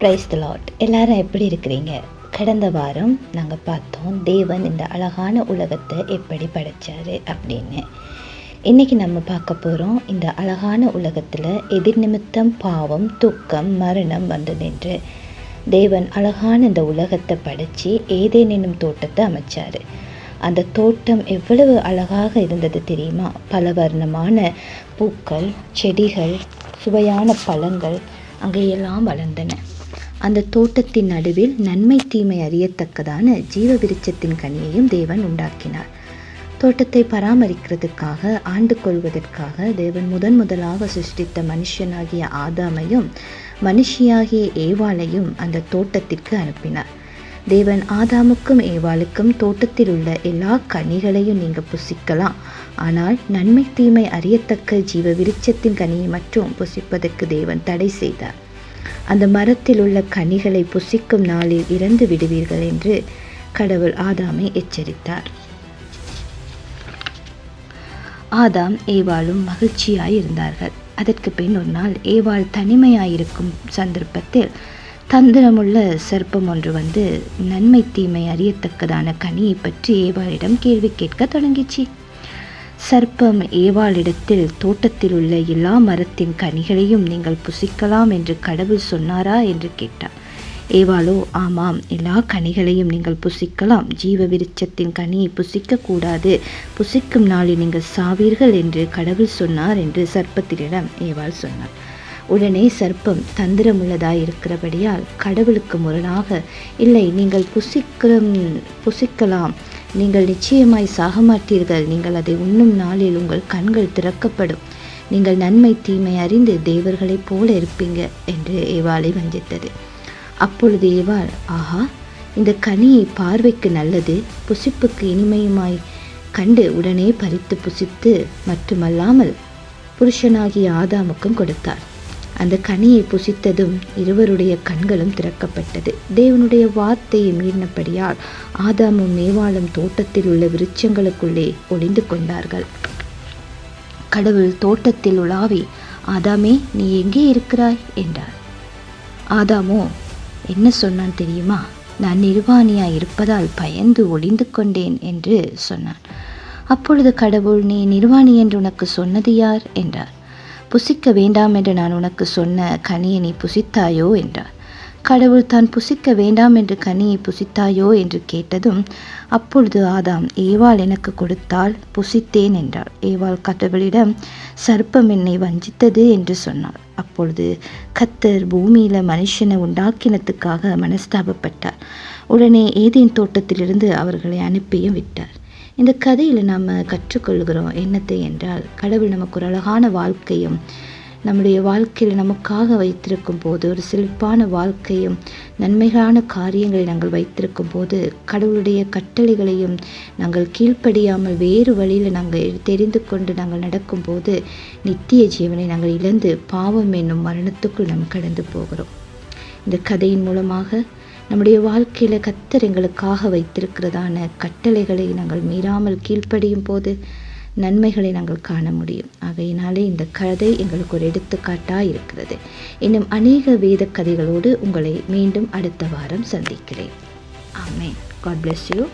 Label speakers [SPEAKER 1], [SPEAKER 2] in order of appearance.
[SPEAKER 1] Praise the Lord. எல்லாரும் எப்படி இருக்கிறீங்க? கடந்த வாரம் நாங்கள் பார்த்தோம் தேவன் இந்த அழகான உலகத்தை எப்படி படைச்சாரு அப்படின்னு. இன்றைக்கி நம்ம பார்க்க போகிறோம் இந்த அழகான உலகத்தில் எதிர் நிமித்தம் பாவம், துக்கம், மரணம் வந்து நின்று தேவன் அழகான இந்த உலகத்தை படைச்சி ஏதேன் என்னும் தோட்டத்தை அமைச்சார். அந்த தோட்டம் எவ்வளவு அழகாக இருந்தது தெரியுமா? பல வர்ணமான பூக்கள், செடிகள், சுவையான பழங்கள் அங்கேயெல்லாம் வளர்ந்தன. அந்த தோட்டத்தின் நடுவில் நன்மை தீமை அறியத்தக்கதான ஜீவ விருட்சத்தின் கனியையும் தேவன் உண்டாக்கினார். தோட்டத்தை பராமரிக்கிறதுக்காக, ஆண்டு கொள்வதற்காக தேவன் முதலாக சிருஷ்டித்த மனுஷனாகிய ஆதாமையும் மனுஷியாகிய ஏவாளையும் அந்த தோட்டத்திற்கு அனுப்பினார். தேவன் ஆதாமுக்கும் ஏவாளுக்கும் தோட்டத்தில் உள்ள எல்லா கனிகளையும் நீங்கள் புசிக்கலாம், ஆனால் நன்மை தீமை அறியத்தக்க ஜீவ விருட்சத்தின் கனியை மட்டும் புசிப்பதற்கு தேவன் தடை செய்தார். அந்த மரத்தில் உள்ள கனிகளை புசிக்கும் நாளில் இறந்து விடுவீர்கள் என்று கடவுள் ஆதாமை எச்சரித்தார். ஆதாம் ஏவாளும் மகிழ்ச்சியாய் இருந்தார்கள். அதற்கு பின் ஒரு நாள் ஏவாள் தனிமையாயிருக்கும் சந்தர்ப்பத்தில் தந்திரமுள்ள சர்ப்பம் ஒன்று வந்து நன்மை தீமை அறியத்தக்கதான கனியை பற்றி ஏவாளிடம் கேள்வி கேட்க தொடங்கிச்சு. சர்ப்பம் ஏவாளிடத்தில், தோட்டத்தில் உள்ள எல்லா மரத்தின் கனிகளையும் நீங்கள் புசிக்கலாம் என்று கடவுள் சொன்னாரா என்று கேட்டார். ஏவாளோ, ஆமாம், எல்லா கனிகளையும் நீங்கள் புசிக்கலாம், ஜீவ விருட்சத்தின் கனியை புசிக்கக்கூடாது, புசிக்கும் நாளில் நீங்கள் சாவீர்கள் என்று கடவுள் சொன்னார் என்று சர்ப்பத்தினிடம் ஏவாள் சொன்னார். உடனே சர்ப்பம் தந்திரமுள்ளதாய் இருக்கிறபடியால் கடவுளுக்கு முரணாக, இல்லை, நீங்கள் புசிக்கலாம், நீங்கள் நிச்சயமாய் சாக மாட்டீர்கள், நீங்கள் அதை உண்ணும் நாளில் உங்கள் கண்கள் திறக்கப்படும், நீங்கள் நன்மை தீமை அறிந்து தேவர்களைப் போல இருப்பீங்க என்று ஏவாளை வஞ்சித்தது. அப்பொழுது ஏவாள், ஆஹா, இந்த கனியை பார்வைக்கு நல்லது, புசிப்புக்கு இனிமையுமாய் கண்டு உடனே பறித்து புசித்து மட்டுமல்லாமல் புருஷனாகிய ஆதாமுக்கும் கொடுத்தார். அந்த கனியை புசித்ததும் இருவருடைய கண்களும் திறக்கப்பட்டது. தேவனுடைய வார்த்தையை மீறினபடியால் ஆதாமும் ஏவாளும் தோட்டத்தில் உள்ள விருட்சங்களுக்குள்ளே ஒளிந்து கொண்டார்கள். கடவுள் தோட்டத்தில் உலாவி, ஆதாமே, நீ எங்கே இருக்கிறாய் என்றார். ஆதாமோ என்ன சொன்னான் தெரியுமா? நான் நிர்வாணியாய் இருப்பதால் பயந்து ஒளிந்து கொண்டேன் என்று சொன்னான். அப்பொழுது கடவுள், நீ நிர்வாணி என்று உனக்கு சொன்னது யார் என்றார். புசிக்க வேண்டாம் என்று நான் உனக்கு சொன்ன கனியை நீ புசித்தாயோ என்றார். கடவுள், தான் புசிக்க வேண்டாம் என்று கனியை புசித்தாயோ என்று கேட்டதும், அப்பொழுது ஆதாம், ஏவாள் எனக்கு கொடுத்தால் புசித்தேன் என்றார். ஏவாள் கடவுளிடம், சர்ப்பம் என்னை வஞ்சித்தது என்று சொன்னார். அப்பொழுது கர்த்தர் பூமியில மனுஷனை உண்டாக்கினத்துக்காக மனஸ்தாபப்பட்டார். உடனே ஏதேன் தோட்டத்திலிருந்து அவர்களை அனுப்பியும் விட்டார். இந்த கதையில் நாம் கற்றுக்கொள்கிறோம் என்னத்தை என்றால், கடவுள் நமக்கு ஒரு அழகான வாழ்க்கையும் நம்முடைய வாழ்க்கையில் நமக்காக வைத்திருக்கும் போது, ஒரு செழிப்பான வாழ்க்கையும் நன்மையான காரியங்களை நாங்கள் வைத்திருக்கும் போது, கடவுளுடைய கட்டளைகளையும் நாங்கள் கீழ்ப்படியாமல் வேறு வழியில் நாங்கள் தெரிந்து கொண்டு நாங்கள் நடக்கும்போது நித்திய ஜீவனை நாங்கள் இழந்து பாவம் என்னும் மரணத்துக்குள் நாம் கடந்து போகிறோம். இந்த கதையின் மூலமாக நம்முடைய வாழ்க்கையில் கர்த்தர் எங்களுக்காக வைத்திருக்கிறதான கட்டளைகளை நாங்கள் மீறாமல் கீழ்ப்படியும் போது நன்மைகளை நாங்கள் காண முடியும். ஆகையினாலே இந்த கதை எங்களுக்கு ஒரு எடுத்துக்காட்டாக இருக்கிறது. இன்னும் அநேக வேத கதைகளோடு உங்களை மீண்டும் அடுத்த வாரம் சந்திக்கிறேன். ஆமென். God bless you.